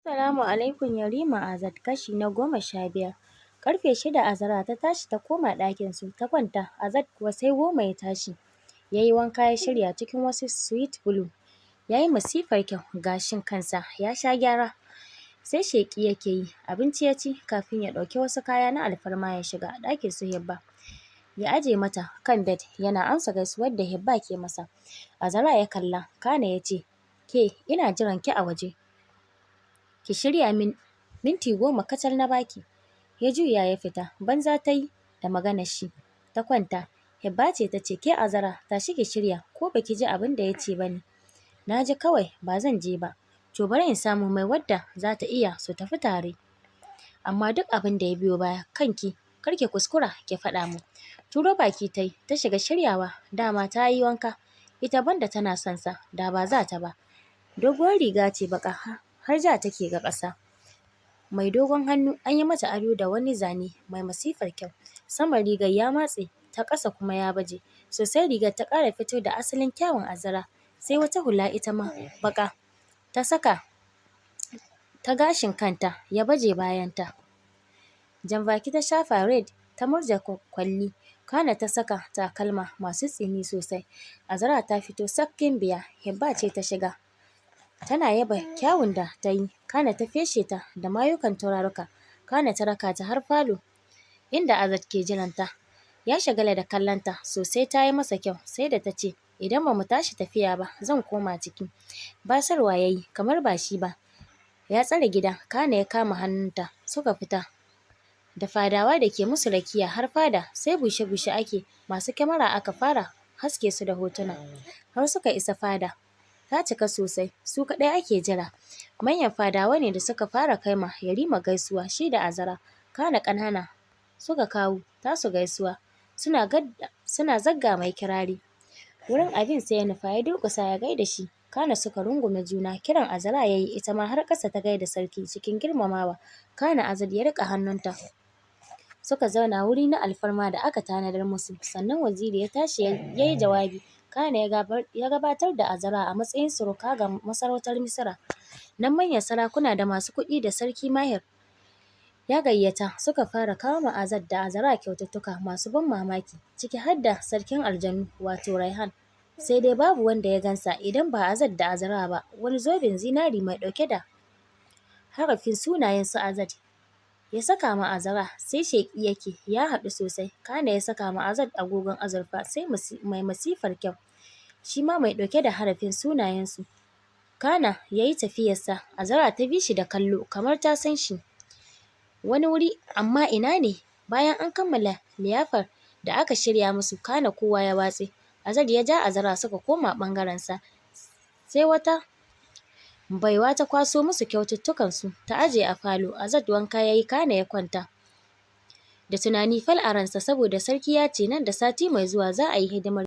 Assalamu alaikum Yarima Azat kashi na 15. Ƙarfe 6 Azara ta tashi ta koma ɗakinsu ta kwanta, Azat kuwa sai 10 ya tashi. Ya yi wanka ya shirya cikin wasu sweet blue. Ya yi masifar kyau, gashin kansa ya sha gyara. Sai sheƙi yake yi, abinci ya ci kafin ya ɗauki wasu kaya na alfarma ya shiga ɗakin su Hibba. Ya aje mata kan bed yana amsa gaisuwar da Hibba ke masa. Azara ya kalla, kana ya ce, ke ina jiran ki a waje. Ki shirya min minti 10 kacal na baki. Ya juya ya fita, banza ta yi da maganar shi. Ta kwanta, Hibba ce ta ce, ke Azara tashi ki shirya ko baki ji abin da ya ce ba ne. Na ji kawai ba zan je ba. To bari in samu mai wadda za ta iya su tafi tare. Amma duk abin da ya biyo baya kanki kar ki kuskura ki faɗa mu. Turo baki ta yi ta shiga shiryawa, dama ta yi wanka. Ita banda tana son sa, da ba za ta ba. Doguwar riga ce baƙa har ja take ga ƙasa. Mai dogon hannu an yi mata ado da wani zane mai masifar kyau. Saman rigar ya matse, ta ƙasa kuma ya baje. Sosai rigar ta ƙara fito da asalin kyawun Azara. Sai wata hula ita ma baƙa ta saka ta gashin kanta ya baje bayanta. Janbaki ta shafa red ta murje kwalli. Kana ta saka takalma masu tsini sosai. Azara ta fito sak gimbiya, Hibba ce ta shiga. Tana yaba kyawun da ta yi, kana ta feshe ta da mayukan turaruka, kana ta raka ta har falo inda Azat ke jiranta. Ya shagala da kallonta sosai ta yi masa kyau, sai da ta ce, idan ba mu tashi tafiya ba zan koma ciki. Basarwa ya yi kamar ba shi ba. Ya tsare gida, kana ya kama hannunta suka fita. Da fadawa da ke musu rakiya har fada sai bushe-bushe ake, masu kyamara aka fara haske su da hotuna. Har suka isa fada. Ta cika sosai, su kaɗai ake jira. Manyan fadawa ne da suka fara kai ma Yarima gaisuwa shi da Azara. Kana ƙanana suka kawo tasu gaisuwa. Suna zagga mai kirari. Wurin abin sai ya nufa ya durƙusa ya gaida shi. Kana suka rungume juna, kiran Azara ya yi ita ma har ƙasa ta gaida sarki cikin girmamawa. Kana Azat ya riƙe hannunta. Suka zauna wuri na alfarma da aka tanadar musu. Sannan waziri ya tashi ya yi jawabi. Kana ya gabatar da Azara a matsayin suruka ga masarautar Misira. Nan manyan sarakuna da masu kuɗi da sarki Mahir ya gayyata suka fara kawo ma Azat da Azara kyaututtuka masu ban mamaki, ciki har da sarkin aljanu wato Raihan. Sai dai babu wanda ya gansa idan ba Azat da Azara ba. Wani zoben zinari mai ɗauke da harafin sunayen su Azat ya saka ma Azara sai sheƙi yake ya haɗu sosai. Kana ya saka ma Azat agogon azurfa sai mai masifar kyau. Shi ma mai ɗauke da harafin sunayensu. Kana ya yi tafiyarsa, Azara ta bi shi da kallo kamar ta san shi. Wani wuri amma ina ne? Bayan an kammala liyafar da aka shirya musu, kana kowa ya watse. Azat ya ja Azara suka koma ɓangarensa. Sai wata baiwa ta kwaso musu kyaututtukansu ta aje a falo. Azat wanka ya yi kana ya kwanta. Da tunani fal a ransa saboda sarki ya ce nan da sati mai zuwa za a yi hidimar